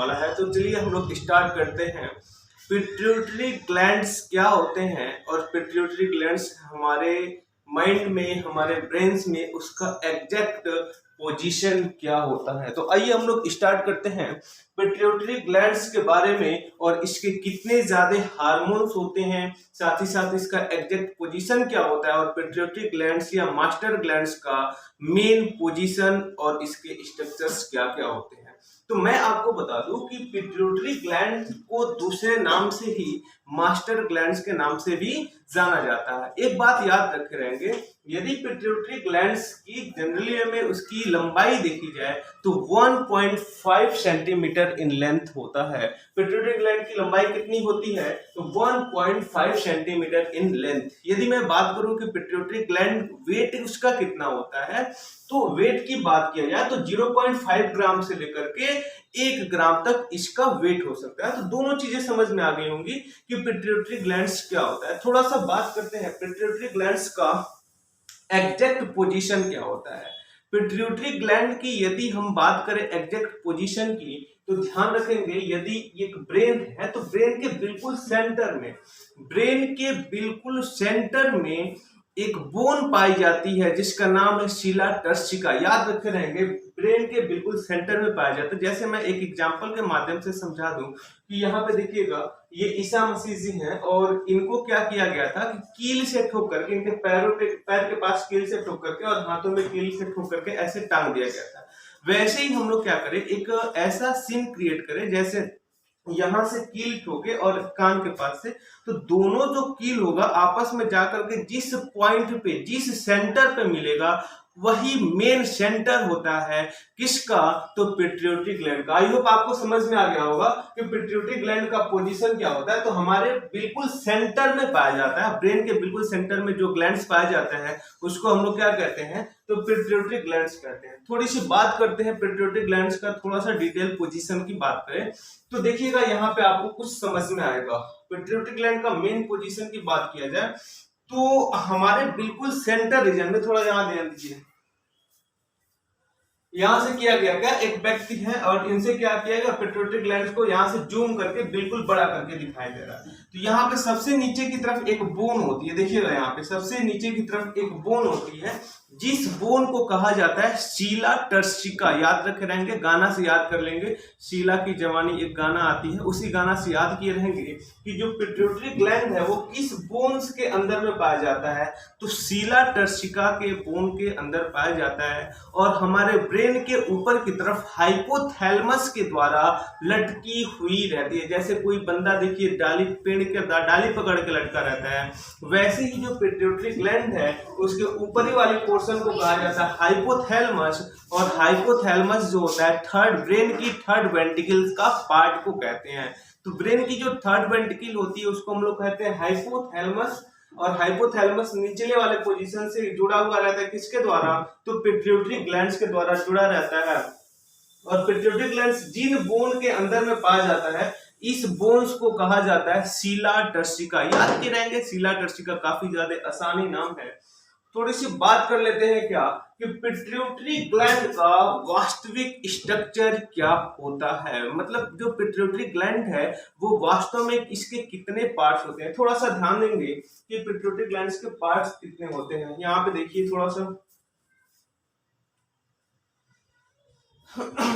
वाला है। तो चलिए हम लोग स्टार्ट करते हैं। पिट्यूटरी ग्लैंड्स क्या होते हैं और पिट्यूटरी ग्लैंड्स हमारे माइंड में, हमारे ब्रेन्स में उसका एग्जैक्ट पोजीशन क्या होता है। तो आइए हम लोग स्टार्ट करते हैं पिट्यूटरी ग्लैंड्स के बारे में और इसके कितने ज्यादा हार्मोन्स होते हैं, साथ ही साथ इसका एग्जैक्ट पोजीशन क्या होता है और पिट्यूटरी ग्लैंड्स या मास्टर ग्लैंड्स का मेन पोजीशन और इसके स्ट्रक्चर्स क्या क्या होते हैं। तो मैं आपको बता दूं कि पिट्यूटरी ग्लैंड को दूसरे नाम से ही मास्टर ग्लैंड्स के नाम से भी जाना जाता है। एक बात याद रखे रहेंगे, यदि पिट्यूटरी ग्लैंड्स की जनरली में उसकी लंबाई देखी जाए तो 1.5 सेंटीमीटर इन लेंथ होता है। पिट्यूटरी ग्लैंड की लंबाई कितनी होती है तो 1.5 सेंटीमीटर इन लेंथ। यदि मैं बात करूं कि पिट्यूटरी ग्लैंड वेट उसका कितना होता है तो वेट की बात किया जाए तो 0.5 ग्राम से लेकर के 1 ग्राम तक इसका वेट हो सकता है। तो दोनों चीजें समझ में आ गई होंगी कि पिट्यूटरी ग्लैंड्स क्या होता है। थोड़ा सा बात करते हैं पिट्यूटरी ग्लैंड्स का एग्जैक्ट पोजीशन क्या होता है। पिट्यूटरी ग्लैंड की यदि हम बात करें एग्जैक्ट पोजीशन की तो ध्यान रखेंगे, यदि एक ब्रेन है तो ब्रेन के बिल्कुल सेंटर में, ब्रेन के बिल्कुल सेंटर में एक बोन पाई जाती है जिसका नाम है शीला टर्सिका। याद रखे रहेंगे, ब्रेन के बिल्कुल सेंटर में पाया जाता है। जैसे मैं एक एग्जांपल के माध्यम से समझा दूं कि यहाँ पे देखिएगा, ये ईसा मसीह जी हैं और इनको क्या किया गया था कि कील से ठोक करके, इनके पैर के पास कील से ठोक करके और हाथों में कील से ठोक करके ऐसे टांग दिया गया था। वैसे ही हम लोग क्या करें, एक ऐसा सीन क्रिएट करें जैसे यहां से कील ठोके और कान के पास से, तो दोनों जो कील होगा आपस में जाकर के जिस पॉइंट पे, जिस सेंटर पे मिलेगा वही मेन सेंटर होता है किसका, तो पिट्यूटरी ग्लैंड का। आई होप आपको समझ में आ गया होगा कि पिट्यूटरी ग्लैंड का पोजीशन क्या होता है। तो हमारे बिल्कुल सेंटर में पाया जाता है, ब्रेन के बिल्कुल सेंटर में जो ग्लैंड्स पाए जाते हैं उसको हम लोग क्या कहते हैं तो पिट्यूटरी ग्लैंड्स कहते हैं। थोड़ी सी बात करते हैं पिट्यूटरी ग्लैंड्स का, थोड़ा सा डिटेल पोजीशन की बात करें तो देखिएगा यहाँ पे आपको कुछ समझ में आएगा। पिट्यूटरी ग्लैंड का मेन पोजीशन की बात किया जाए तो हमारे बिल्कुल सेंटर रीजन में, थोड़ा यहां ध्यान दीजिए, यहां से किया गया क्या, एक व्यक्ति है और इनसे क्या किया गया, पिट्यूटरी ग्लैंड्स को यहां से जूम करके बिल्कुल बड़ा करके दिखाई दे रहा है। तो यहाँ पे सबसे नीचे की तरफ एक बोन होती है, देखिएगा यहाँ पे सबसे नीचे की तरफ एक बोन होती है जिस बोन को कहा जाता है शीला टर्सिका। याद रखे रहेंगे, गाना से याद कर लेंगे, शीला की जवानी एक गाना आती है, उसी गाना से याद किए रहेंगे कि जो पिट्यूटरी ग्लैंड है वो किस बोन्स के अंदर में पाया जाता है तो शीला टर्सिका के बोन के अंदर पाया जाता है। और हमारे ब्रेन के ऊपर की तरफ हाइपोथैलेमस के द्वारा लटकी हुई रहती है। जैसे कोई बंदा देखिए डाली, पेड़ के डाली पकड़ के लटका रहता है, वैसे ही जो पिट्यूटरी ग्लैंड है उसके ऊपरी वाली पोर्शन को कहा जाता है हाइपोथैलेमस। और हाइपोथैलेमस जो होता है थर्ड, ब्रेन की थर्ड वेंट्रिकल का पार्ट को कहते हैं। तो ब्रेन की जो थर्ड वेंट्रिकल होती है उसको हम लोग कहते हैं हाइपोथैलेमस। और हाइपोथैलेमस निचले वाले पोजीशन से जुड़ा हुआ रहता है किसके द्वारा, तो पिट्यूटरी ग्लैंड्स के द्वारा जुड़ा रहता है। और पिट्यूटरी ग्लैंड्स जिन बोन के अंदर में पाया जाता है इस बोन्स को कहा जाता है शीला टर्सिका। याद किए रहेंगे, शीला टर्सिका काफी ज्यादा आसानी नाम है। थोड़ी सी बात कर लेते हैं क्या कि पिट्यूटरी ग्लैंड का वास्तविक स्ट्रक्चर क्या होता है, मतलब जो पिट्यूटरी ग्लैंड है वो वास्तव में इसके कितने पार्ट्स होते हैं। थोड़ा सा ध्यान देंगे कि पिट्यूटरी ग्लैंड्स के पार्ट्स कितने होते हैं। यहाँ पे देखिए, थोड़ा सा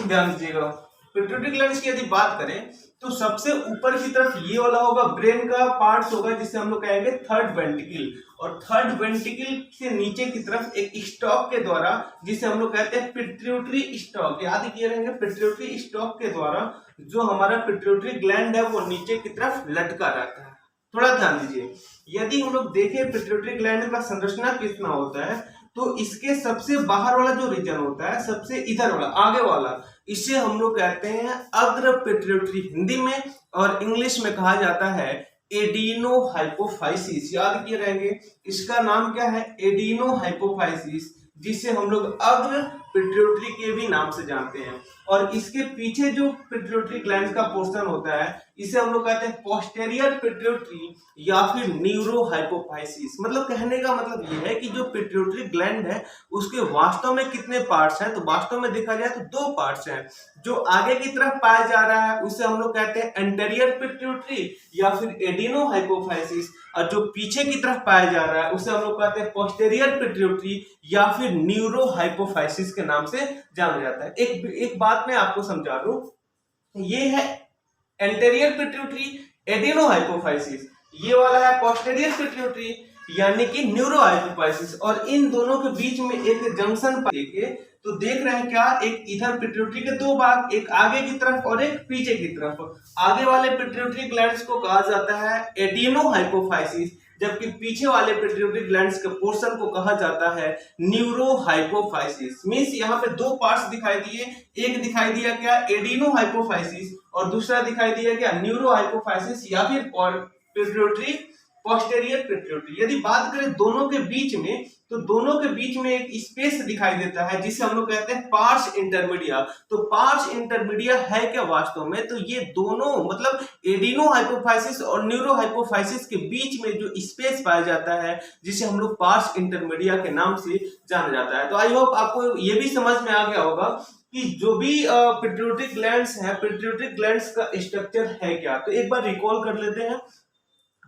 ध्यान दीजिएगा। पिट्यूटरी ग्लैंड्स की यदि बात करें तो सबसे ऊपर की तरफ ये वाला होगा, ब्रेन का पार्ट्स होगा जिसे हम लोग कहेंगे थर्ड वेंट्रिकल। और थर्ड वेंट्रिकल से नीचे की तरफ एक स्टॉक के द्वारा जिसे हम लोग कहते हैं पिट्यूटरी स्टॉक। याद किए रहेंगे, पिट्यूटरी स्टॉक के द्वारा जो हमारा पिट्यूटरी ग्लैंड है वो नीचे की तरफ लटका रहता है। थोड़ा ध्यान दीजिए, यदि हम लोग देखें पिट्यूटरी ग्लैंड का संरचना कितना होता है तो इसके सबसे बाहर वाला जो रीजन होता है, सबसे इधर वाला, आगे वाला, इसे हम लोग कहते हैं अग्र पिट्यूटरी हिंदी में, और इंग्लिश में कहा जाता है एडिनो हाइपोफाइसिस। याद किए रहेंगे, इसका नाम क्या है, एडिनो हाइपोफाइसिस, जिसे हम लोग अग्र पिट्यूटरी के भी नाम से जानते हैं। और इसके पीछे जो पिट्यूटरी ग्लैंड का पोर्शन होता है इसे हम लोग कहते हैं पोस्टेरियर पिट्यूटरी या फिर न्यूरो हाइपोफाइसिस। मतलब कहने का मतलब ये है कि जो पिट्यूटरी ग्लैंड है उसके वास्तव में कितने पार्ट्स हैं, तो वास्तव में देखा जाए तो 2 पार्ट्स हैं। जो आगे की तरफ पाया जा रहा है उसे हम लोग कहते हैं एंटेरियर पिट्यूटरी या फिर एडिनो हाइपोफाइसिस, और जो पीछे की तरफ पाया जा रहा है उसे हम लोग कहते हैं पोस्टेरियर पिट्यूटरी या फिर न्यूरो हाइपोफाइसिस के नाम से जाना जाता है। एक बात मैं आपको समझा दूं, ये है एंटेरियर पिट्यूटरी एडिनो हाइपोफाइसिस, ये वाला है पोस्टेरियर पिट्यूटरी यानी कि न्यूरो हाइपोफाइसिस। और इन दोनों के बीच में एक जंक्शन देखे तो देख रहे हैं क्या, एक इधर पिट्यूटरी के 2 भाग, एक आगे की तरफ और एक पीछे की तरफ। आगे वाले पिट्यूटरी ग्लैंड्स को कहा जाता है एडिनो हाइपोफाइसिस, जबकि पीछे वाले पिट्यूटरी ग्लैंड्स के पोर्शन को कहा जाता है न्यूरो हाइपोफाइसिस। मींस यहाँ पे 2 पार्ट्स दिखाई दिए, एक दिखाई दिया क्या एडिनो हाइपोफाइसिस और दूसरा दिखाई दिया क्या न्यूरो हाइपोफाइसिस या फिर पिट्यूटरी पोस्टेरियर पिट्यूटरी। यदि बात करें दोनों के बीच में तो दोनों के बीच में एक स्पेस दिखाई देता है जिसे हम लोग कहते हैं पार्स इंटरमीडिया। तो पार्स इंटरमीडिया है क्या वास्तव में, तो ये दोनों मतलब एडिनो हाइपोफाइसिस और न्यूरो हाइपोफाइसिस के बीच में जो स्पेस पाया जाता है जिसे हम लोग पार्स इंटरमीडिया के नाम से जाना जाता है। तो आई होप आपको ये भी समझ में आ गया होगा कि जो भी पिट्यूटरी ग्लैंड्स हैं, पिट्यूटरी ग्लैंड्स का स्ट्रक्चर है क्या। तो एक बार रिकॉल कर लेते हैं।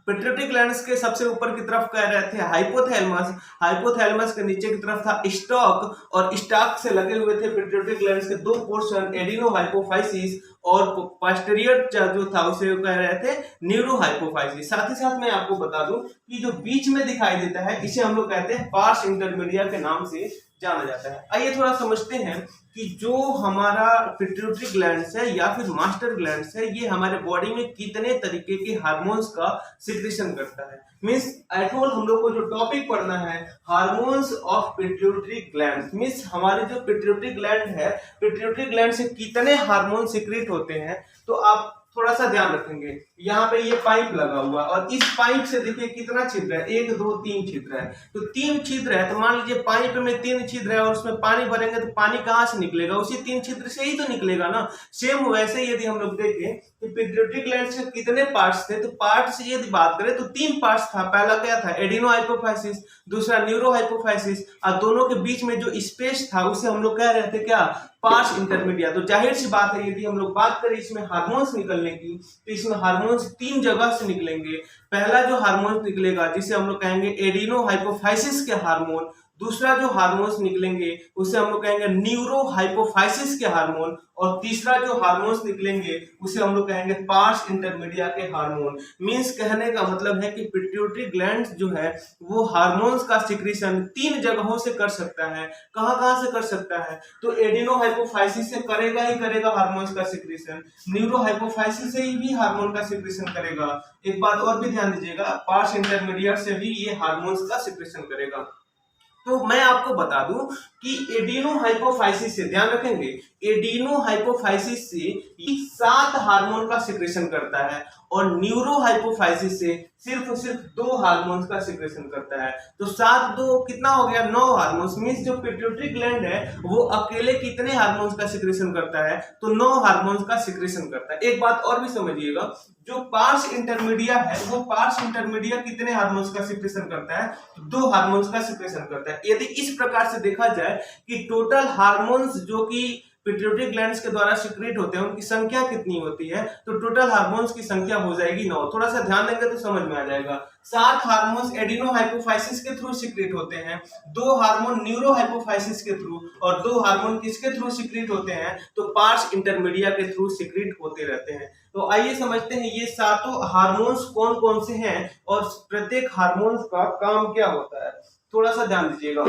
पिट्यूटरी ग्लैंड्स के सबसे ऊपर की तरफ कह रहे थे हाइपोथैलेमस, हाइपोथैलेमस के नीचे की तरफ था स्टॉक, और स्टॉक से लगे हुए थे पिट्यूटरी ग्लैंड्स के 2 पोर्शन एडिनो हाइपोफाइसिस और पोस्टेरियर जो था उसे कह रहे थे न्यूरो हाइपोफाइसिस। साथ ही साथ मैं आपको बता दूं कि जो बीच में दिखाई देता है इसे हम लोग कहते हैं पार्स इंटरमीडिया के नाम से जाना जाता है। आइए थोड़ा समझते हैं कि जो हमारा पिट्यूटरी ग्लैंड्स है या फिर मास्टर ग्लैंड्स है ये हमारे बॉडी में कितने तरीके के हार्मोन्स का सिक्रेशन करता है। मींस एटोल हम लोग को जो टॉपिक पढ़ना है hormones of pituitary glands, means हमारे जो पिट्यूटरी ग्लैंड है पिट्यूटरी ग्लैंड से कितने हार्मोन सिक्रेट होते हैं। तो आप थोड़ा सा ध्यान रखेंगे, यहाँ पे ये पाइप लगा हुआ और इस पाइप से देखिए कितना छिद्र है, 1 2 3 छिद्र है। तो 3 छिद्र है तो मान लीजिए पाइप में 3 छिद्र है और उसमें पानी भरेंगे तो पानी कहाँ से निकलेगा, उसी 3 छिद्र से ही तो निकलेगा ना। सेम वैसे यदि हम लोग देखें तो पिट्यूटरी ग्लैंड्स के कितने पार्ट्स थे, तो पार्ट्स यदि बात करें तो 3 पार्ट्स था। पहला क्या था एडिनो हाइपोफाइसिस, दूसरा न्यूरो हाइपोफाइसिस, और दोनों के बीच में जो स्पेस था उसे हम लोग कह रहे थे क्या पार्स इंटरमीडिया। तो जाहिर सी बात है यदि हम लोग बात करें इसमें हार्मोन्स निकलने की तो इसमें हार्मोन्स 3 जगह से निकलेंगे। पहला जो हार्मोन निकलेगा जिसे हम लोग कहेंगे एडिनो हाइपोफाइसिस के हार्मोन, दूसरा जो हार्मोन्स निकलेंगे उसे हम लोग कहेंगे न्यूरो हाइपोफाइसिस के हार्मोन, और तीसरा जो हार्मोन्स निकलेंगे उसे हम लोग कहेंगे पार्स इंटरमीडिया के हार्मोन। मींस कहने का मतलब है कि पिट्यूटरी ग्लैंड जो है वो हार्मोन्स का सिक्रीशन 3 जगहों से कर सकता है। कहां से कर सकता है, तो एडिनो हाइपोफाइसिस से करेगा ही करेगा हार्मोन्स का सिक्रीशन, न्यूरो हाइपोफाइसिस से ही भी हार्मोन का सिक्रीशन करेगा। एक बात और भी ध्यान दीजिएगा, पार्स इंटरमीडिएट से भी ये हार्मोन्स का सिक्रीशन करेगा। तो मैं आपको बता दूं कि एडिनो हाइपोफाइसिस से ध्यान रखेंगे, एडिनो हाइपोफाइसिस से 7 हार्मोन का सिक्रेशन करता है और न्यूरो हाइपोफाइसिस से सिर्फ 2 हार्मोन्स का सिक्रेशन करता है। तो 7 2 कितना हो गया 9 हार्मोन्स। मींस जो पिट्यूटरी ग्लैंड है वो अकेले कितने हार्मोन्स का सिक्रेशन करता है, तो 9 हार्मोन्स का सिक्रेशन करता है। एक बात और भी समझिएगा, जो पार्स इंटरमीडिया है वो पार्स इंटरमीडिया कितने हार्मोन्स का सिक्रेशन करता है, 2 हार्मोन्स का सिक्रेशन करता है। यदि इस प्रकार से देखा जाए कि टोटल हार्मोन्स जो कि पिट्यूटरी ग्लैंड्स के द्वारा सिक्रेट होते हैं उनकी संख्या कितनी होती है, तो टोटल हार्मोन्स की संख्या हो जाएगी 9। थोड़ा सा ध्यान देंगे तो समझ में आ जाएगा। 7 हार्मोन्स एडिनो हाइपोफाइसिस के थ्रू सिक्रेट होते हैं, 2 हार्मोन न्यूरो हाइपोफाइसिस के थ्रू, और 2 हार्मोन किसके थ्रू सिक्रेट होते हैं, तो पार्स इंटरमीडिया के थ्रू सिक्रेट होते रहते हैं। तो आइए समझते हैं ये 7 हार्मोन्स कौन कौन से हैं और प्रत्येक हार्मोन्स का काम क्या होता है। थोड़ा सा ध्यान दीजिएगा,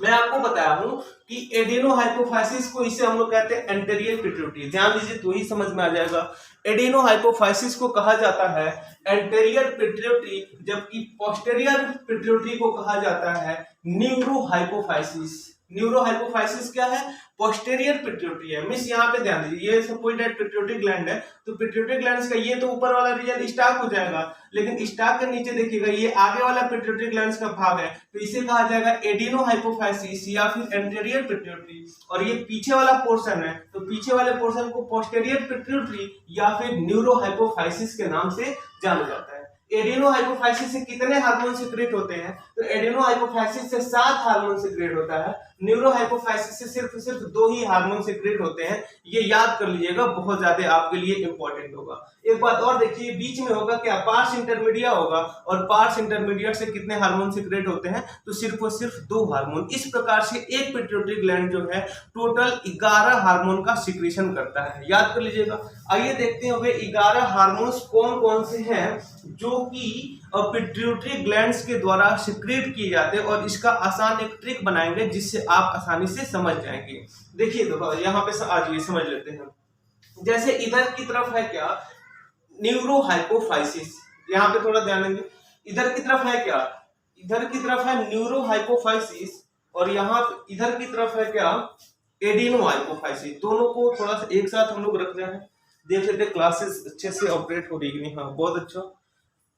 मैं आपको बताया हूं कि एडिनो हाइपोफाइसिस को इसे हम लोग कहते हैं एंटेरियर पिट्यूटरी। ध्यान दीजिए तो ही समझ में आ जाएगा। एडिनो हाइपोफाइसिस को कहा जाता है एंटेरियर पिट्यूटरी, जबकि पोस्टेरियर पिट्यूटरी को कहा जाता है न्यूरो हाइपोफाइसिस। न्यूरोहाइपोफाइसिस क्या है? पोस्टेरियर पिट्यूटरी है। मिस यहाँ पे ध्यान दीजिए, ये सपोज दैट पिट्यूटरी ग्लैंड है, तो पिट्यूटरी ग्लैंड का ये तो ऊपर वाला रीजन स्टाक हो जाएगा, लेकिन स्टाक के नीचे देखिएगा ये आगे वाला पिट्यूटरी ग्लैंड का भाग है, तो इसे कहा जाएगा एडिनोहाइपोफाइसिस या फिर एंटीरियर पिट्यूटरी। और ये पीछे वाला पोर्शन है, तो पीछे वाले पोर्शन को पोस्टेरियर पिट्यूटरी या फिर न्यूरोहाइपोफाइसिस के नाम से जाना जाता है। एडिनोहाइपोफाइसिस से कितने हार्मोन सीक्रेट होते हैं? तो एडिनोहाइपोफाइसिस से 7 हार्मोन सीक्रेट होता है। न्यूरोहाइपोफाइसिस से सिर्फ 2 ही हार्मोन सीक्रेट होते हैं। ये याद कर लीजिएगा, बहुत ज्यादा आपके लिए इंपॉर्टेंट होगा। एक बात और देखिए, बीच में होगा क्या? पार्स इंटरमीडिया होगा, और पार्स इंटरमीडिएट से कितने हार्मोन सीक्रेट होते हैं? तो सिर्फ और सिर्फ 2 हार्मोन। इस प्रकार से एक पिट्यूटरी ग्लैंड जो है टोटल 11 हार्मोन का सीक्रेशन करता है, याद कर लीजिएगा। आइए देखते हैं वे 11 हार्मोन्स कौन कौन से हैं जो कि पिट्यूटरी ग्लैंड्स के द्वारा सिक्रेट किए जाते हैं, और इसका आसान एक ट्रिक बनाएंगे जिससे आप आसानी से समझ जाएंगे। देखिए देखो, यहाँ पे आज ये समझ लेते हैं। जैसे इधर की तरफ है क्या? न्यूरोहाइपोफाइसिस। यहाँ पे थोड़ा ध्यान देंगे, इधर की तरफ है क्या? इधर की तरफ है न्यूरोहाइपोफाइसिस, और यहाँ इधर की तरफ है क्या? एडिनोहाइपोफाइसिस। दोनों को थोड़ा सा एक साथ हम लोग रख रहे हैं, देख लेते क्लासेस अच्छे से ऑपरेट हो रही है कि नहीं। हाँ, बहुत अच्छा,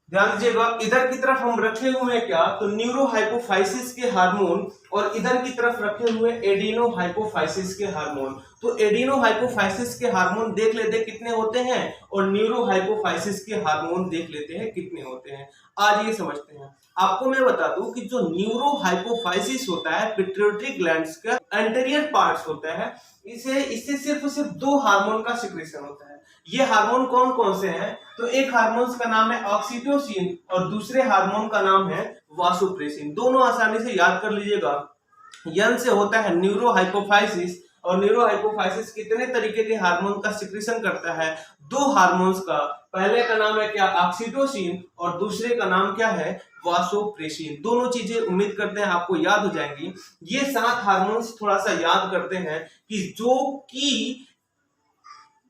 ध्यान दीजिएगा। इधर की तरफ हम रखे हुए हैं क्या? तो न्यूरोहाइपोफाइसिस के हार्मोन, और इधर की तरफ रखे हुए एडिनोहाइपोफाइसिस के हार्मोन। तो एडिनोहाइपोफाइसिस के हार्मोन देख लेते हैं कितने होते हैं, और न्यूरोहाइपोफाइसिस के हार्मोन देख लेते हैं कितने होते हैं। आज ये समझते हैं। आपको मैं बता दूं कि जो न्यूरोहाइपोफाइसिस होता है पिट्यूटरी ग्लैंड्स का एंटीरियर पार्ट्स होता है, इससे सिर्फ 2 हार्मोन का सिक्रेशन होता है। ये हार्मोन कौन कौन से हैं? तो एक हार्मोन का नाम है ऑक्सीटोसिन, और दूसरे हार्मोन का नाम है वासोप्रेसिन। दोनों आसानी से याद कर लीजिएगा। यन से होता है न्यूरोहाइपोफाइसिस, और न्यूरोहाइपोफाइसिस कितने तरीके के हार्मोन का सिक्रेशन करता है? 2 हार्मोन्स का। पहले का नाम है क्या? ऑक्सीटोसिन, और दूसरे का नाम क्या है? वासोप्रेसिन। दोनों चीजें उम्मीद करते हैं आपको याद हो जाएंगी। ये 7 हार्मोन्स थोड़ा सा याद करते हैं कि जो कि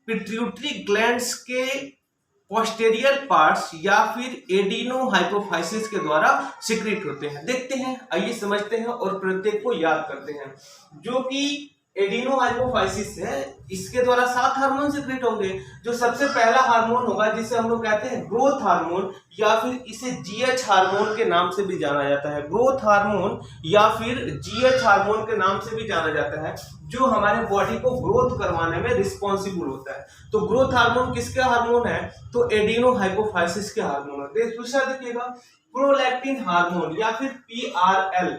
पिट्यूटरी ग्लैंड्स के पोस्टेरियर पार्ट्स या फिर एडिनोहाइपोफाइसिस के द्वारा सिक्रेट होते हैं। देखते हैं, आइए समझते हैं और प्रत्येक को याद करते हैं। जो कि एडिनोहाइपोफाइसिस है, इसके द्वारा 7 हार्मोन सिक्रेट होंगे। जो सबसे पहला हार्मोन होगा जिसे हम लोग कहते हैं ग्रोथ हार्मोन, या फिर इसे जीएच हार्मोन के नाम से भी जाना जाता है। ग्रोथ हार्मोन या फिर जीएच हार्मोन के नाम से भी जाना जाता है, जो हमारे बॉडी को ग्रोथ करवाने में रिस्पॉन्सिबल होता है। तो ग्रोथ हार्मोन किसके हार्मोन है? तो एडिनोहाइपोफाइसिस के हार्मोन है। दूसरा देखिएगा, प्रोलैक्टिन हार्मोन या फिर पीआरएल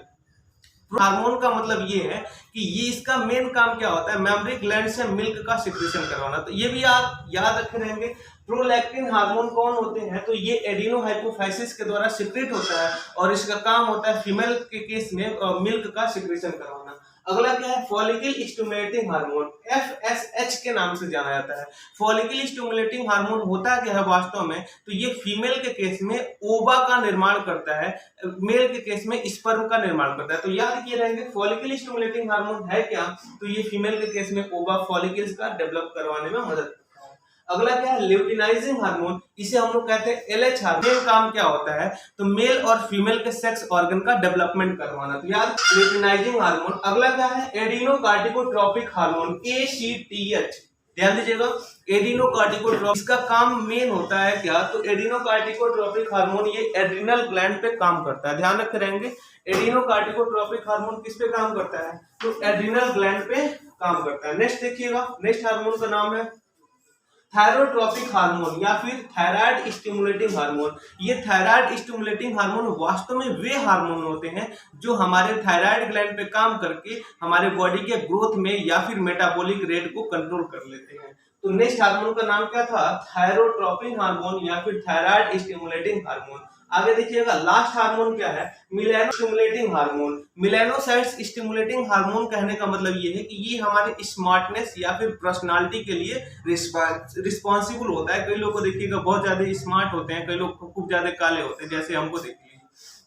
हार्मोन का मतलब ये है कि ये इसका मेन काम क्या होता है? मेमरी ग्लैंड से मिल्क का सिक्रेशन करवाना। तो ये भी आप याद रखे रहेंगे। प्रोलैक्टिन हार्मोन कौन होते हैं? तो ये एडिनोहाइपोफाइसिस के द्वारा सिक्रेट होता है, और इसका काम होता है फीमेल के केस में मिल्क का सिक्रेशन करवाना। अगला क्या है? फॉलिकल स्टिमुलेटिंग हार्मोन, एफएसएच के नाम से जाना जाता है। फॉलिकल स्टिमुलेटिंग हार्मोन होता क्या है वास्तव में? तो ये फीमेल के केस में ओवा का निर्माण करता है, मेल के केस में स्पर्म का निर्माण करता है। तो याद किए रहेंगे, फॉलिकल स्टिमुलेटिंग हार्मोन है क्या? तो ये फीमेल के केस में ओवा फॉलिकल्स का डेवलप करवाने में मदद करता है। अगला क्या है? ल्यूटिनाइजिंग हार्मोन, इसे हम लोग कहते हैं एलएच हार्मोन। काम क्या होता है? तो मेल और फीमेल के सेक्स ऑर्गन का डेवलपमेंट करवाना। तो याद, ल्यूटिनाइजिंग हार्मोन। अगला क्या है? एडिनोकार्टिकोट्रोपिक हार्मोन, एसीटीएच। ध्यान दीजिएगा, एडिनोकार्टिकोट्रोपिक, इसका काम मेन होता है क्या? तो एडिनोकार्टिकोट्रोपिक हार्मोन ये एड्रिनल ग्लैंड पे काम करता है। ध्यान रखे रहेंगे, एडिनोकार्टिकोट्रोपिक हार्मोन किस पे काम करता है? तो एड्रिनल ग्लैंड पे काम करता है। नेक्स्ट देखिएगा, नेक्स्ट हार्मोन का नाम है थायरोट्रोपिक हार्मोन या फिर थायराइड स्टिमुलेटिंग हार्मोन। ये थायराइड स्टिमुलेटिंग हार्मोन वास्तव में वे हार्मोन होते हैं जो हमारे थायराइड ग्लैंड पे काम करके हमारे बॉडी के ग्रोथ में या फिर मेटाबॉलिक रेट को कंट्रोल कर लेते हैं। तो नेक्स्ट हार्मोन का नाम क्या था? थायरोट्रोपिक हार्मोन या फिर थायराइड स्टिमुलेटिंग हार्मोन। आगे देखिएगा, लास्ट हार्मोन क्या है? मिलेनो stimulating hormone. Melanocytes stimulating hormone कहने का मतलब ये है कि ये हमारे स्मार्टनेस या फिर पर्सनालिटी के लिए रिस्पॉन्सिबल होता है। कई लोग को देखिएगा बहुत ज्यादा स्मार्ट होते हैं, कई लोग खूब ज्यादा काले होते हैं, जैसे हमको देखिए।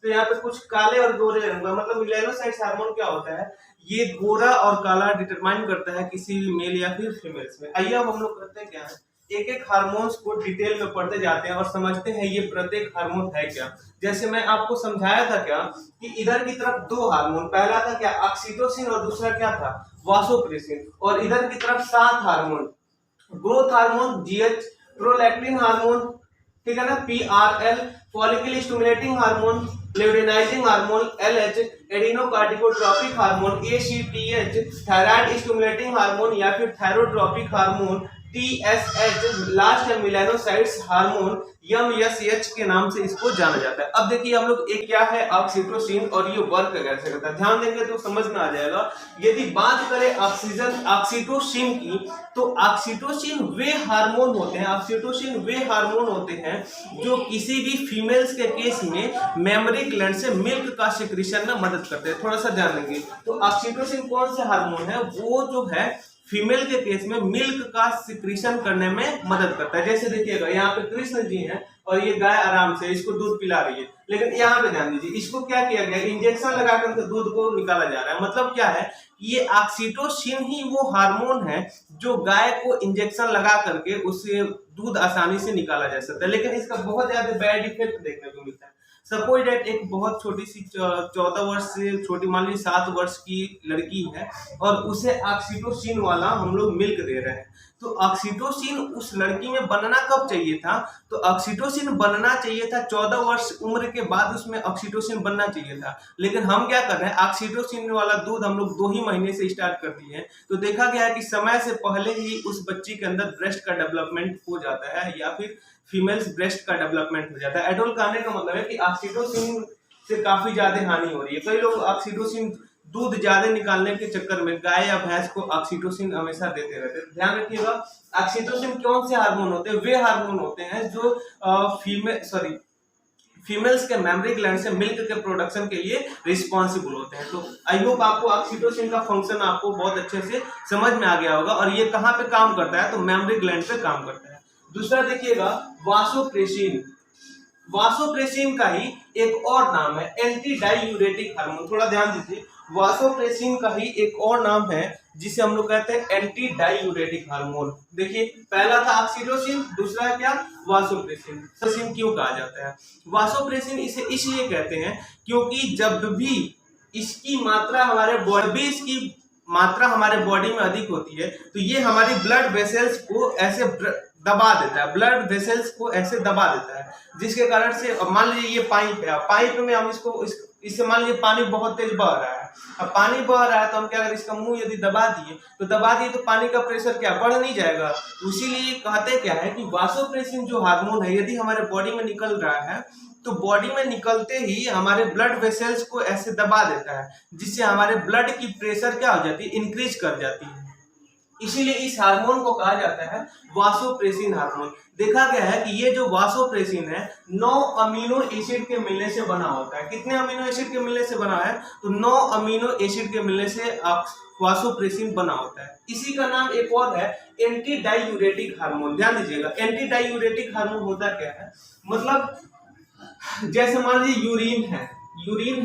तो यहाँ पे कुछ काले और गोरे रंग का मतलब मिलेनोसाइट्स हार्मोन क्या होता है? ये गोरा और काला डिटरमाइन करता है किसी भी मेल या फिर फीमेल्स में। आइए अब हम लोग करते हैं क्या है, एक एक हार्मोन्स को डिटेल में पढ़ते जाते हैं और समझते हैं ये प्रत्येक हार्मोन है क्या। जैसे मैं आपको समझाया था क्या कि इधर की तरफ दो हार्मोन, पहला था क्या ऑक्सीटोसिन और दूसरा क्या था वासोप्रेसिन, और इधर की तरफ 7 hormone, growth hormone GH, prolactin hormone, ठीक है ना PRL, follicle stimulating hormone, luteinizing hormone LH, adrenocorticotropic hormone ACTH, thyroid stimulating hormone या फिर थायरोट्रोपिक हार्मोन टीएसएच, लास्ट है मेलानोसाइट्स हार्मोन एमएसएच के नाम से इसको जाना जाता है। अब देखिए हम लोग एक क्या है ऑक्सीटोसिन और ये वर्क कैसे करता है, ध्यान देंगे तो समझ में आ जाएगा। यदि बात करें ऑक्सीटोसिन की, तो ऑक्सीटोसिन वे हार्मोन होते हैं जो किसी भी फीमेल्स के केस में मेमोरी ग्लैंड से मिल्क का सिक्रीशन में मदद करते हैं। थोड़ा सा ध्यान देंगे तो ऑक्सीटोसिन कौन से हार्मोन है, वो जो है फीमेल के केस में मिल्क का सिक्रीशन करने में मदद करता है। जैसे देखिएगा यहाँ पे कृष्ण जी हैं और ये गाय आराम से इसको दूध पिला रही है, लेकिन यहाँ पे ध्यान दीजिए इसको क्या किया गया, इंजेक्शन लगा करके दूध को निकाला जा रहा है। मतलब क्या है, ये ऑक्सीटोसिन ही वो हार्मोन है जो गाय को इंजेक्शन लगा करके उससे दूध आसानी से निकाला जा सकता है। लेकिन इसका बहुत ज्यादा बैड इफेक्ट देखने को मिलता है। सपोज डेट एक बहुत छोटी सी 14 वर्ष से छोटी, मान लीजिए 7 वर्ष की लड़की है और उसे ऑक्सीटोसिन वाला हम लोग मिल्क दे रहे हैं, तो ऑक्सीटोसिन उस लड़की में बनना कब चाहिए था, तो ऑक्सीटोसिन बनना चाहिए था 14 वर्ष उम्र के बाद, उसमें ऑक्सीटोसिन बनना चाहिए था। लेकिन हम क्या कर रहे हैं, ऑक्सीटोसिन वाला दूध हम लोग 2 ही महीने से स्टार्ट कर दिए हैं। तो देखा गया है कि समय से पहले ही उस बच्ची के अंदर ब्रेस्ट का डेवलपमेंट हो जाता है या फिर फीमेल्स ब्रेस्ट का डेवलपमेंट हो जाता है। एडोल कहने का मतलब है कि ऑक्सीटोसिन से काफी ज्यादा हानि हो रही है। कई लोग ऑक्सीटोसिन दूध ज्यादा निकालने के चक्कर में गाय या भैंस को ऑक्सीटोसिन हमेशा देते रहते हैं। ध्यान रखिएगा ऑक्सीटोसिन कौन से हार्मोन होते हैं, वे हार्मोन होते हैं जो फीमेल्स के मेमोरी ग्लैंड से मिल्क के प्रोडक्शन के लिए रिस्पॉन्सिबल होते हैं। तो आई होप आपको ऑक्सीटोसिन का फंक्शन आपको बहुत अच्छे से समझ में आ गया होगा और ये कहाँ पे काम करता है, तो मेमोरी ग्लैंड पे काम करता है। दूसरा देखिएगा वासोप्रेसिन, वासोप्रेसिन का ही एक और नाम है एंटी डाइयूरेटिक हार्मोन। थोड़ा ध्यान दीजिए, वासोप्रेसिन का ही एक और नाम है जिसे हम लोग कहते हैं एंटी डाइयूरेटिक हार्मोन। देखिए पहला था ऑक्सीटोसिन, दूसरा है क्या वासोप्रेसिन। वासोप्रेसिन क्यों कहा जाता है, वासोप्रेसिन इसे इसलिए कहते हैं क्योंकि जब भी इसकी मात्रा हमारे बॉडी में अधिक होती है तो ये हमारी ब्लड वेसल्स को ऐसे दबा देता है, ब्लड वेसल्स को ऐसे दबा देता है, जिसके कारण से मान लीजिए ये पाइप है, पाइप में हम इससे मान लीजिए पानी बहुत तेज बह रहा है। अब पानी बह रहा है तो हम क्या करें, इसका मुंह यदि दबा दिए तो पानी का प्रेशर क्या बढ़ नहीं जाएगा। इसीलिए कहते क्या है कि वासोप्रेसिन जो हार्मोन है यदि हमारे बॉडी में निकल रहा है तो बॉडी में निकलते ही हमारे ब्लड वेसल्स को ऐसे दबा देता है, जिससे हमारे ब्लड की प्रेशर क्या हो जाती है, इंक्रीज कर जाती है। इसीलिए इस हार्मोन को कहा जाता है वासोप्रेसिन हार्मोन। देखा गया है कि ये जो वासोप्रेसिन है 9 अमीनो एसिड के मिलने से बना होता है। कितने अमीनो एसिड के मिलने से बना है, तो 9 अमीनो एसिड के मिलने से वासोप्रेसिन बना होता है। इसी का नाम एक और है एंटी डाइयूरेटिक हार्मोन। ध्यान दीजिएगा एंटी डाइयूरेटिक हार्मोन होता क्या है, मतलब जैसे मान लीजिए यूरिन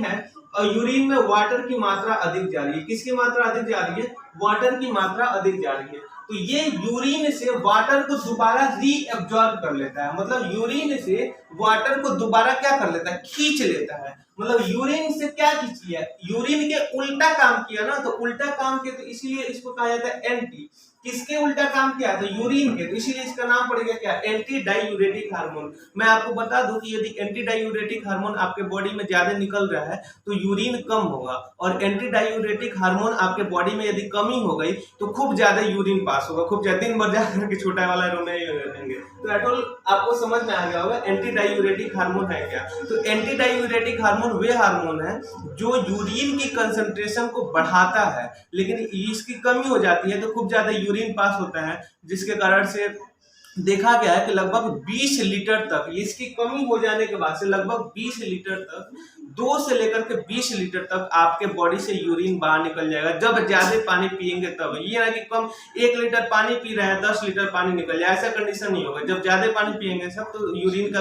है और यूरिन में वाटर की मात्रा अधिक जा रही है। किसकी मात्रा अधिक जा रही है, वाटर की मात्रा अधिक जा रही है। तो ये यूरिन से वाटर को दोबारा रीअब्जॉर्ब कर लेता है, मतलब यूरिन से वाटर को दोबारा क्या कर लेता है, खींच लेता है। मतलब यूरिन से क्या खींची है, यूरिन के उल्टा काम किया ना, तो उल्टा काम किया, तो इसीलिए इसको कहा जाता है एंटी। किसके उल्टा काम किया, तो यूरिन के, तो इसीलिए इसका नाम पड़ गया क्या, एंटी डाइयूरेटिक हार्मोन। मैं आपको बता दूं कि यदि एंटी डाइयूरेटिक हार्मोन आपके बॉडी में ज्यादा निकल रहा है तो यूरिन कम होगा, और एंटी डाइयूरेटिक हार्मोन आपके बॉडी में यदि कमी हो गई तो खूब ज्यादा यूरिन पास होगा, खूब ज्यादा दिन भर जाकर के छोटा वाला रोने रहेंगे। तो एटोल आपको समझ में आ गया होगा एंटी डाइयूरेटिक हार्मोन है क्या। तो एंटी डाइयूरेटिक हार्मोन वे हार्मोन है जो यूरिन की कंसंट्रेशन को बढ़ाता है, लेकिन इसकी कमी हो जाती है तो खूब ज्यादा यूरिन पास होता है, जिसके कारण से देखा गया है कि लगभग 20 लीटर तक, इसकी कमी हो जाने के बाद से लगभग 20 लीटर तक, 2 से लेकर के 20 लीटर तक आपके बॉडी से यूरिन बाहर निकल जाएगा जब ज्यादा पानी पिएंगे तब। ये ना कि कम 1 लीटर पानी पी रहे हैं 10 लीटर पानी निकल जाए, ऐसा कंडीशन नहीं होगा। जब ज्यादा पानी पिएंगे सब तो यूरिन का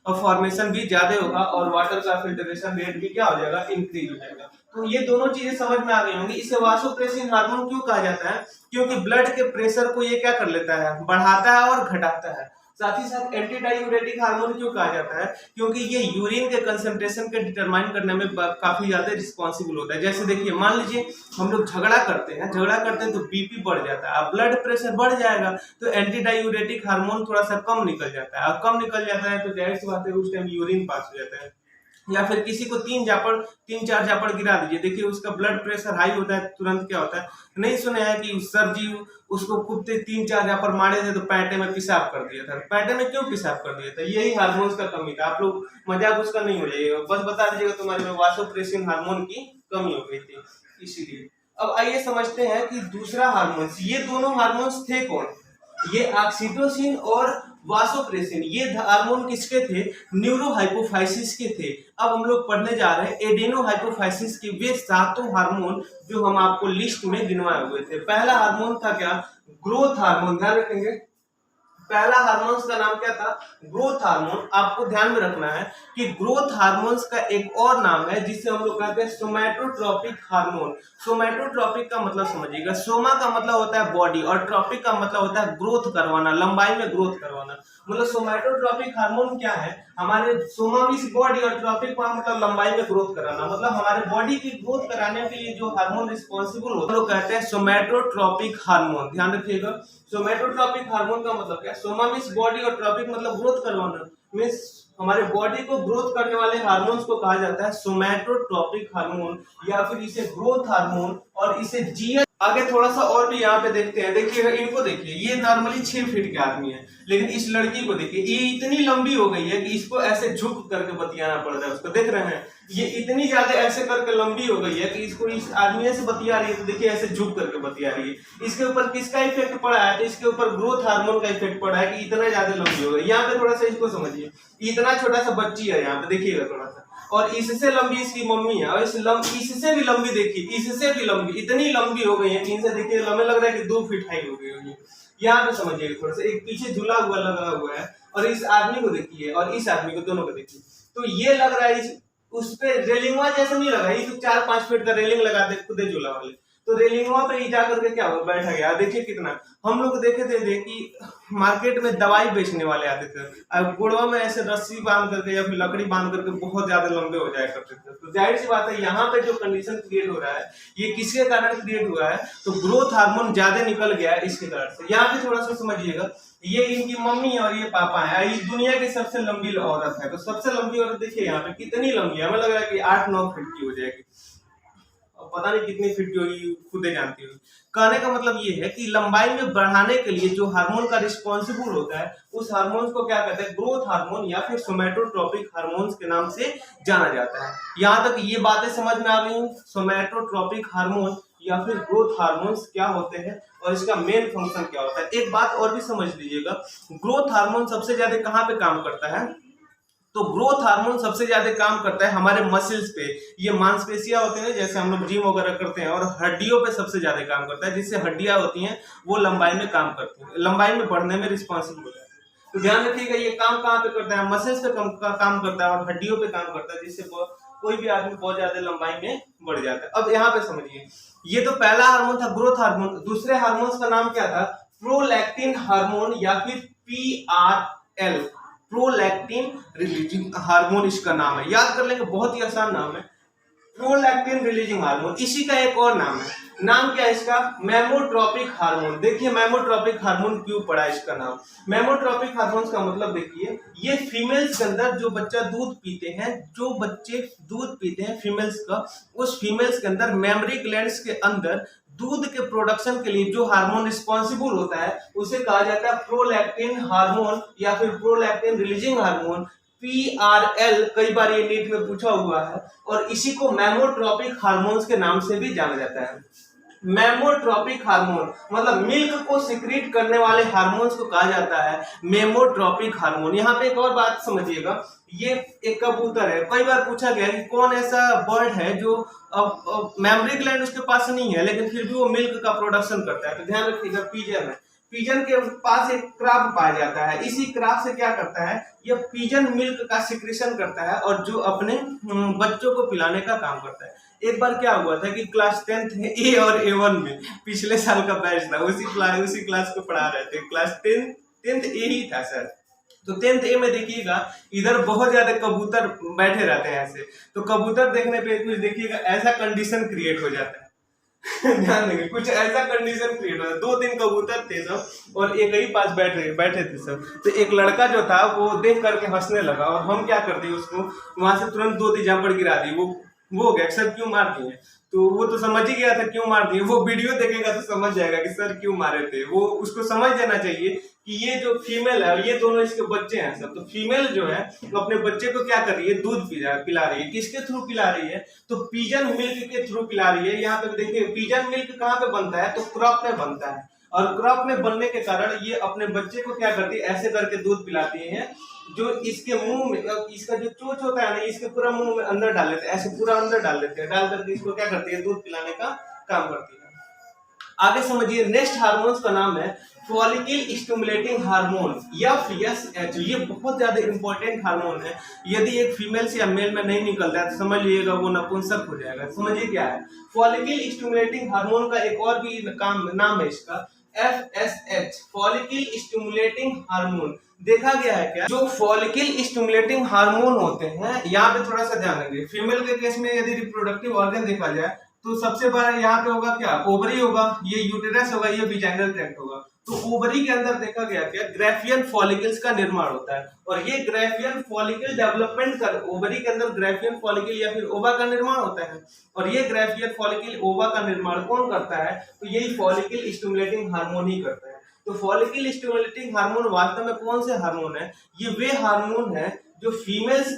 और फॉर्मेशन भी ज्यादा होगा और वाटर का फिल्ट्रेशन रेट भी क्या हो जाएगा, इंक्रीज हो जाएगा। तो ये दोनों चीजें समझ में आ गई होंगी। इसे वासोप्रेसिन हार्मोन क्यों कहा जाता है, क्योंकि ब्लड के प्रेशर को ये क्या कर लेता है, बढ़ाता है और घटाता है। साथ ही साथ एंटी डायूरेटिक हार्मोन क्यों कहा जाता है, क्योंकि ये यूरिन के कंसंट्रेशन के डिटरमाइन करने में काफी ज्यादा रिस्पॉन्सिबल होता है। जैसे देखिए, मान लीजिए हम लोग झगड़ा करते हैं तो बीपी बढ़ जाता है, अब ब्लड प्रेशर बढ़ जाएगा तो एंटी डायूरेटिक हार्मोन थोड़ा सा कम निकल जाता है। अब कम निकल जाता है तो जाहिर सी बात है उस टाइम यूरिन पास हो जाता है। या फिर किसी को 3-4 झापड़ गिरा दीजिए, देखिए उसका ब्लड प्रेशर हाई होता है, तुरंत क्या होता है, नहीं सुने हैं कि सर जी उसको कुत्ते 3-4 झापड़ मारे थे तो पैंटे में पेशाब कर दिया था। पैंटे में क्यों पेशाब कर दिया था, यही हार्मोन्स का कमी था। आप लोग मजाक उसका नहीं हो जाइएगा, बस बता दीजिएगा तुम्हारे में वासोप्रेसिन हार्मोन की कमी हो गई थी इसीलिए। अब आइए समझते हैं कि दूसरा हार्मोन्स, ये दोनों हार्मोन्स थे कौन, ये ऑक्सीटोसिन और वासोप्रेसिन, ये हार्मोन किसके थे, न्यूरोहाइपोफाइसिस के थे। अब हम लोग पढ़ने जा रहे हैं एडेनोहाइपोफाइसिस के वे सातों हार्मोन जो हम आपको लिस्ट में गिनवाए हुए थे। पहला हार्मोन था क्या, ग्रोथ हार्मोन, ध्यान रखेंगे। पहला हार्मोन्स का नाम क्या था, ग्रोथ हार्मोन। आपको ध्यान में रखना है कि ग्रोथ हार्मोन्स का एक और नाम है जिसे हम लोग कहते हैं सोमैटोट्रोपिक हार्मोन। सोमैटोट्रोपिक का मतलब समझिएगा, सोमा का मतलब होता है बॉडी और ट्रोपिक का मतलब होता है ग्रोथ करवाना, लंबाई में ग्रोथ करवाना। मतलब सोमैटोट्रोपिक हार्मोन क्या है, हमारे सोमा मींस बॉडी और ट्रोपिक का मतलब लंबाई में ग्रोथ कराना, मतलब हमारे बॉडी की ग्रोथ कराने के लिए जो हार्मोन रिस्पॉन्सिबल होता है लोग कहते हैं सोमैटोट्रोपिक हार्मोन। ध्यान रखिएगा, सोमैटोट्रोपिक हार्मोन का मतलब क्या, सोमा मींस बॉडी और ट्रोपिक मतलब ग्रोथ करवाना, मींस हमारे बॉडी को ग्रोथ करने वाले हार्मोन्स को कहा जाता है सोमैटोट्रोपिक हार्मोन या फिर इसे ग्रोथ हार्मोन, और इसे जीएच। आगे थोड़ा सा और भी यहाँ पे देखते हैं, देखिएगा इनको देखिए, ये नॉर्मली 6 फीट के आदमी है, लेकिन इस लड़की को देखिए, ये इतनी लंबी हो गई है कि इसको ऐसे झुक करके बतियाना पड़ रहा है उसको, देख रहे हैं, ये इतनी ज्यादा ऐसे करके लंबी हो गई है कि इसको इस आदमी से बतिया रही है तो देखिए ऐसे झुक करके बतिया रही है। इसके ऊपर किसका इफेक्ट पड़ा है, तो इसके ऊपर ग्रोथ हार्मोन का इफेक्ट पड़ा है कि इतना ज्यादा लंबी हो गई। यहाँ पे थोड़ा सा इसको समझिए, इतना छोटा सा बच्ची है यहाँ पे, देखिएगा थोड़ा सा, और इससे लंबी इसकी मम्मी है, और इससे भी लंबी देखिए, इससे भी लंबी, इतनी लंबी हो गई है कि इनसे देखिए हमें लग रहा है कि 2 फीट हाइट हो गई होगी। यहाँ पे समझिए थोड़ा सा, एक पीछे झूला हुआ लगा हुआ है, और इस आदमी को देखिए और इस आदमी को, दोनों को देखिए, तो ये लग रहा है उस पे रेलिंगवा जैसा नहीं लगा, ये तो 4-5 फीट का रेलिंग लगा दे खुदे झूला वाले, तो रेलिंगवा पे ही जा करके क्या हुआ, बैठा गया। देखिए कितना, हम लोग देखे थे कि मार्केट में दवाई बेचने वाले आते थे, अब गुड़वा में ऐसे रस्सी बांध करके या फिर लकड़ी बांध करके बहुत ज्यादा लंबे हो जाया करते थे। तो जाहिर सी बात है यहाँ पे जो कंडीशन क्रिएट हो रहा है ये किसके कारण क्रिएट हुआ है, तो ग्रोथ हार्मोन ज्यादा निकल गया है इसके कारण से। यहाँ पे थोड़ा सा समझिएगा, ये इनकी मम्मी और ये पापा है, ये दुनिया की सबसे लंबी औरत है, तो सबसे लंबी औरत देखिए यहाँ पे कितनी लंबी है, हमें लग रहा है कि 8-9 फीट की हो जाएगी, पता नहीं कितनी फीट की होगी, खुदे जानती होगी। कहने का मतलब ये है कि लंबाई में बढ़ाने के लिए जो हार्मोन का रिस्पॉन्सिबल होता है उस हार्मोन को क्या कहते हैं, ग्रोथ हार्मोन या फिर सोमैटोट्रोपिक हार्मोन्स के नाम से जाना जाता है। यहाँ तक ये बातें समझ में आ गई, सोमैटोट्रोपिक हार्मोन या फिर ग्रोथ हार्मोन्स क्या होते हैं और इसका मेन फंक्शन क्या होता है। एक बात और भी समझ लीजिएगा, ग्रोथ हार्मोन सबसे ज्यादा कहाँ पे काम करता है, तो ग्रोथ हार्मोन सबसे ज्यादा काम करता है हमारे मसल्स पे, ये मांसपेशियां होते हैं जैसे हम लोग जिम वगैरह करते हैं, और हड्डियों पे सबसे ज्यादा काम करता है, जिससे हड्डियां होती हैं वो लंबाई में काम करती हैं, लंबाई में बढ़ने में रिस्पॉन्सिबल होता है। तो ध्यान रखिएगा ये काम कहाँ पे करता है, मसल्स पे काम करता है और हड्डियों पे काम करता है, जिससे कोई भी आदमी बहुत ज्यादा लंबाई में बढ़ जाता है। अब यहाँ पे समझिए, ये तो पहला हार्मोन था ग्रोथ हार्मोन। दूसरे हार्मोन का नाम क्या था, प्रोलैक्टिन हार्मोन या फिर PRL, प्रोलैक्टिन रिलीजिंग हार्मोन इसका नाम है, याद कर लेंगे, बहुत ही आसान नाम है, प्रोलैक्टिन रिलीजिंग हार्मोन। इसी का एक और नाम है, नाम क्या है इसका, मेमोट्रोपिक हार्मोन। देखिए मेमोट्रोपिक हार्मोन क्यों पड़ा इसका नाम, मेमोट्रोपिक हार्मोन का मतलब देखिए, ये फीमेल्स के अंदर जो बच्चा दूध पीते हैं, जो बच्चे दूध पीते हैं फीमेल्स का, उस फीमेल्स के अंदर मेमरी ग्लैंड्स के अंदर दूध के प्रोडक्शन के लिए जो हार्मोन रिस्पॉन्सिबल होता है उसे कहा जाता है प्रोलैक्टिन हार्मोन या फिर प्रोलैक्टिन रिलीजिंग हार्मोन, PRL। कई बार ये नीट में पूछा हुआ है, और इसी को मेमोट्रोपिक हार्मोन्स के नाम से भी जाना जाता है। मेमोट्रोपिक हार्मोन मतलब मिल्क को सिक्रीट करने वाले हार्मोन्स को कहा जाता है मेमोट्रोपिक हार्मोन। यहाँ पे एक और बात समझिएगा, ये एक कबूतर है, कई बार पूछा गया कि कौन ऐसा बर्ड है जो मेमरी ग्लैंड उसके पास नहीं है लेकिन फिर भी वो मिल्क का प्रोडक्शन करता है, तो ध्यान रखिएगा पिजन है। पिजन के पास एक क्राब पाया जाता है। इसी क्राब से क्या करता है, ये पिजन मिल्क का सिक्रेशन करता है और जो अपने बच्चों को पिलाने का काम करता है। एक बार क्या हुआ था कि क्लास 10th में ए और A1 में, पिछले साल का बैच था, उसी क्लास को पढ़ा रहे थे। क्लास 10th ए ही था सर। तो 10th ए में देखिएगा इधर बहुत ज्यादा कबूतर बैठे रहते हैं ऐसे, तो कबूतर देखने पे कुछ देखिएगा ऐसा कंडीशन क्रिएट हो जाता है ध्यान देंगे, कुछ ऐसा कंडीशन क्रिएट हो जाता है। 2-3 कबूतर थे सब और एक ही पास बैठे थे सब। तो एक लड़का जो था वो देख करके हंसने लगा और हम क्या कर दिए, उसको वहां से तुरंत 2-3 झापड़ गिरा दी। वो हो गया सर क्यों मार दिए, तो वो तो समझ ही गया था क्यों मार दिए। वो वीडियो देखेगा तो समझ जाएगा कि सर क्यों मारे थे। वो उसको समझ देना चाहिए कि ये जो फीमेल है ये दोनों इसके बच्चे हैं सब। तो फीमेल जो है वो अपने बच्चे को क्या कर रही है, दूध पिला रही है। किसके थ्रू पिला रही है, तो पिजन मिल्क के थ्रू पिला रही है। यहाँ पे देखिए पिजन मिल्क कहाँ पे बनता है, तो क्रॉप में बनता है और क्रॉप में बनने के कारण ये अपने बच्चे को क्या करती है, ऐसे करके दूध पिलाती है। जो इसके मुंह में, इसका जो चोंच होता है ना, इसके पूरा मुंह में अंदर डाल लेते हैं, ऐसे पूरा अंदर डाल देते हैं। डाल करके इसको क्या करती है, दूध पिलाने का काम करती है। आगे समझिए, नेक्स्ट हार्मोन्स का नाम है फॉलिकल स्टिमुलेटिंग हार्मोन FSH। ये बहुत ज्यादा इंपॉर्टेंट हार्मोन है। यदि एक फीमेल से या मेल में नहीं निकलता है तो समझ लीजिएगा वो नपुंसक हो जाएगा। समझिए क्या है फॉलिकल स्टिमुलेटिंग हार्मोन का, एक और भी नाम है इसका FSH, फॉलिकल स्टिमुलेटिंग हार्मोन। देखा गया है क्या, जो फॉलिकल स्टिमुलेटिंग हार्मोन होते हैं, यहाँ पे थोड़ा सा ध्यान देंगे। फीमेल के केस में यदि रिप्रोडक्टिव ऑर्गन देखा जाए तो सबसे बड़ा यहाँ पे होगा क्या, ओवरी होगा, ये यूटेरस होगा, ये विजाइनल ट्रैक्ट होगा। तो ओवरी के अंदर देखा गया क्या, ग्राफियन फॉलिकल्स का निर्माण होता है और ये ग्राफियन फॉलिकल डेवलपमेंट कर, ओवरी के अंदर ग्राफियन फॉलिकल या फिर ओवा का निर्माण होता है। और ये ग्राफियन फॉलिकल ओवा का निर्माण कौन करता है, तो यही फॉलिकल स्टिमुलेटिंग हार्मोन ही करता है। तो फॉलिकल स्टिमुलेटिंग हार्मोन वास्तव में कौन से हार्मोन है, ये वे हार्मोन है जो फीमेल्स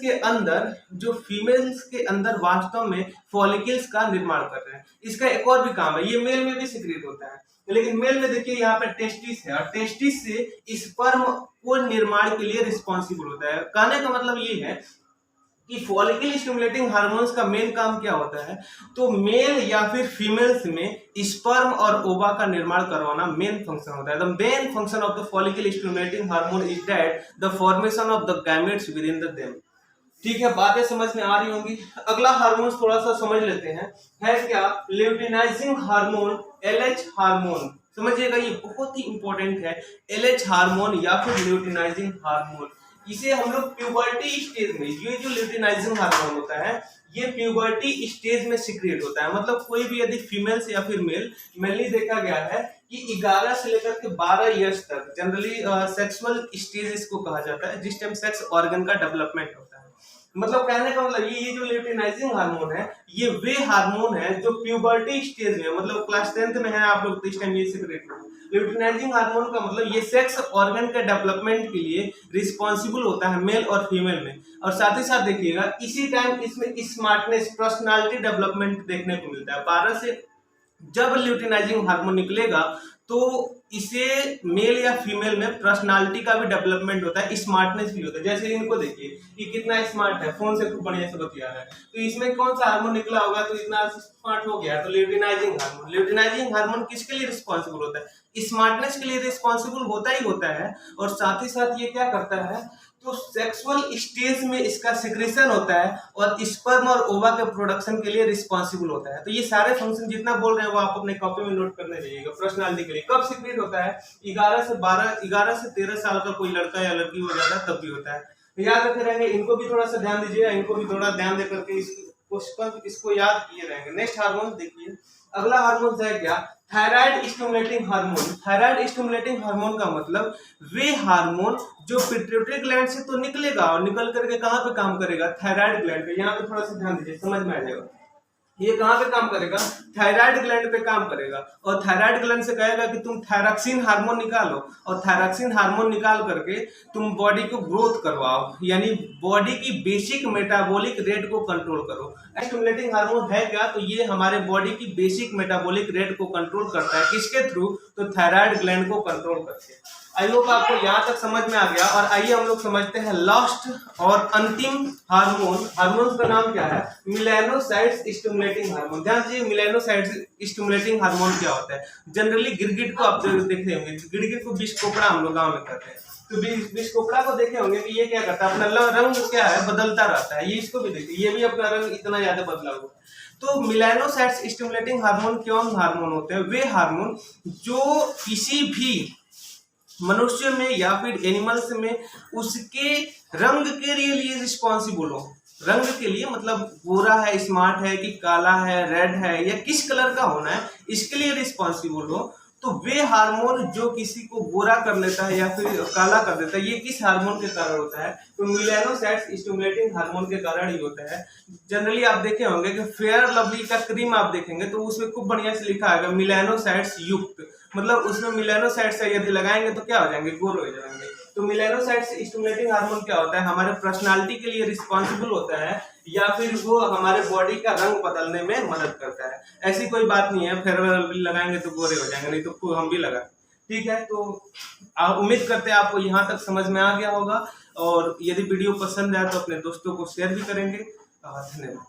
के अंदर वास्तव में फॉलिकल्स का निर्माण कर रहे हैं। इसका एक और भी काम है, ये मेल में भी सिक्रीट होता है, लेकिन मेल में देखिए यहाँ पे टेस्टिस है और टेस्टिस से स्पर्म को निर्माण के लिए रिस्पॉन्सिबल होता है। कहने का मतलब ये है कि फॉलिकल स्टिमुलेटिंग हार्मोन्स का मेन काम क्या होता है, तो मेल या फिर फीमेल्स में स्पर्म और ओवा का निर्माण करवाना मेन फंक्शन होता है। The main function of the follicle stimulating hormone is that the formation of the gametes with in the them. ठीक है, बातें समझ में आ रही होंगी। अगला हार्मोन थोड़ा सा समझ लेते हैं, है क्या, ल्यूटिनाइजिंग हार्मोन LH हार्मोन। समझिएगा ये बहुत ही इंपॉर्टेंट है, LH हार्मोन या फिर ल्यूटिनाइजिंग हार्मोन। इसे हम लोग प्यूबर्टी स्टेज में, ये जो ल्यूटिनाइजिंग हार्मोन होता है ये प्यूबर्टी स्टेज में सिक्रिएट होता है। मतलब कोई भी यदि फीमेल से या फिर मेनली देखा गया है कि 11 से लेकर के 12 इयर्स तक जनरली सेक्सुअल स्टेज इसको कहा जाता है, जिस टाइम सेक्स ऑर्गन का डेवलपमेंट होता है। मतलब कहने का मतलब ये जो ल्यूटिनाइजिंग हार्मोन है ये वे हार्मोन है जो प्यूबर्टी स्टेज में, मतलब क्लास 10th में है आप लोग, इस टाइम ये सिक्रेट हो। ल्यूटिनाइजिंग हार्मोन का मतलब ये सेक्स ऑर्गन के डेवलपमेंट के लिए रिस्पॉन्सिबल होता है मेल और फीमेल में। और साथ ही साथ देखिएगा इसी टाइम इसमें स्मार्टनेस, पर्सनालिटी डेवलपमेंट देखने को मिलता है। 12 से जब ल्यूटिनाइजिंग हार्मोन निकलेगा तो इसे मेल या फीमेल में पर्सनालिटी का भी डेवलपमेंट होता है, स्मार्टनेस भी होता है। जैसे इनको देखिए ये कितना स्मार्ट है, फोन से खूब बढ़िया से बतिया रहा है, तो इसमें कौन सा हार्मोन निकला होगा तो इतना स्मार्ट हो गया, तो ल्यूटिनाइजिंग हार्मोन। ल्यूटिनाइजिंग हार्मोन किसके लिए रिस्पॉन्सिबल होता है, स्मार्टनेस के लिए रिस्पॉन्सिबल होता ही होता है। और साथ ही साथ ये क्या करता है, तो सेक्सुअल स्टेज में इसका सिक्रेशन होता है और स्पर्म और ओवा के प्रोडक्शन के लिए रिस्पॉन्सिबल होता है। तो ये सारे फंक्शन जितना बोल रहे हैं वो आप अपने कॉपी में नोट करने जाइएगा। पर्सनालिटी के लिए कब सिक्रेट होता है, 11 से 13 साल का कोई लड़का या लड़की हो जाता है तब भी होता है। याद रखे रहेंगे, इनको भी थोड़ा सा ध्यान दीजिएगा, इनको भी थोड़ा ध्यान देकर के इसको याद किए रहेंगे। नेक्स्ट हार्मोन देखिए, अगला हार्मोन है क्या, thyroid stimulating hormone. Thyroid stimulating hormone का मतलब वे हार्मोन जो पिट्यूटरी ग्लैंड से तो निकलेगा और निकल करके कहाँ पे काम करेगा, थायराइड ग्लैंड पे। यहाँ पे थोड़ा सा ध्यान दीजिए, समझ में आ जाएगा। ये कहाँ पे काम करेगा, थायराइड ग्लैंड पे काम करेगा और थायराइड ग्लैंड से कहेगा कि तुम थायरॉक्सिन हार्मोन निकालो और थायरॉक्सिन हार्मोन निकाल करके तुम बॉडी को ग्रोथ करवाओ, यानी बॉडी की बेसिक मेटाबॉलिक रेट को कंट्रोल करो। स्टिमुलेटिंग हार्मोन है क्या, तो ये हमारे बॉडी की बेसिक मेटाबॉलिक रेट को कंट्रोल करता है, किसके थ्रू, तो थायराइड ग्लैंड को कंट्रोल करके। आई होप आपको यहाँ तक समझ में आ गया। और आइए हम लोग समझते हैं लास्ट और अंतिम हार्मोन। हार्मोन का नाम क्या है? Melanocytes stimulating hormone. ध्यान दीजिए, मेलानोसाइट्स स्टिमुलेटिंग हार्मोन क्या होता है। जनरली गिरगिट को आप देखे होंगे, गिरगिट को विष कोपड़ा हम लोग गाँव में करते हैं, तो विष कोपड़ा को देखे होंगे कि ये क्या करता है, अपना रंग क्या है बदलता रहता है। ये इसको भी देखिए, ये भी अपना रंग इतना ज्यादा बदला हुआ है। तो मेलानोसाइट्स स्टिमुलेटिंग हार्मोन कौन हार्मोन होते हैं? वे हार्मोन जो किसी भी मनुष्य में या फिर एनिमल्स में उसके रंग के लिए रिस्पॉन्सिबल हो। रंग के लिए मतलब गोरा है, स्मार्ट है कि काला है, रेड है, या किस कलर का होना है, इसके लिए रिस्पॉन्सिबल हो। तो वे हार्मोन जो किसी को गोरा कर लेता है या फिर काला कर देता है, ये किस हार्मोन के कारण होता है? तो मेलानोसाइट्स स्टिमुलेटिंग हार्मोन के कारण ही होता है। जनरली आप देखे होंगे कि फेयर लवली का क्रीम आप देखेंगे तो उसमें खूब बढ़िया से लिखा है मेलानोसाइट्स युक्त, मतलब उसमें मेलानोसाइट्स यदि लगाएंगे तो क्या हो जाएंगे? गोरे हो जाएंगे। तो मेलानोसाइट्स स्टिमुलेटिंग हार्मोन क्या होता है? हमारे पर्सनालिटी के लिए रिस्पॉन्सिबल होता है, या फिर वो हमारे बॉडी का रंग बदलने में मदद करता है। ऐसी कोई बात नहीं है फेयर लगाएंगे तो गोरे हो जाएंगे, नहीं तो हम भी लगा। ठीक है, तो उम्मीद करते हैं आपको यहाँ तक समझ में आ गया होगा। और यदि वीडियो पसंद आए तो अपने दोस्तों को शेयर भी करेंगे। धन्यवाद।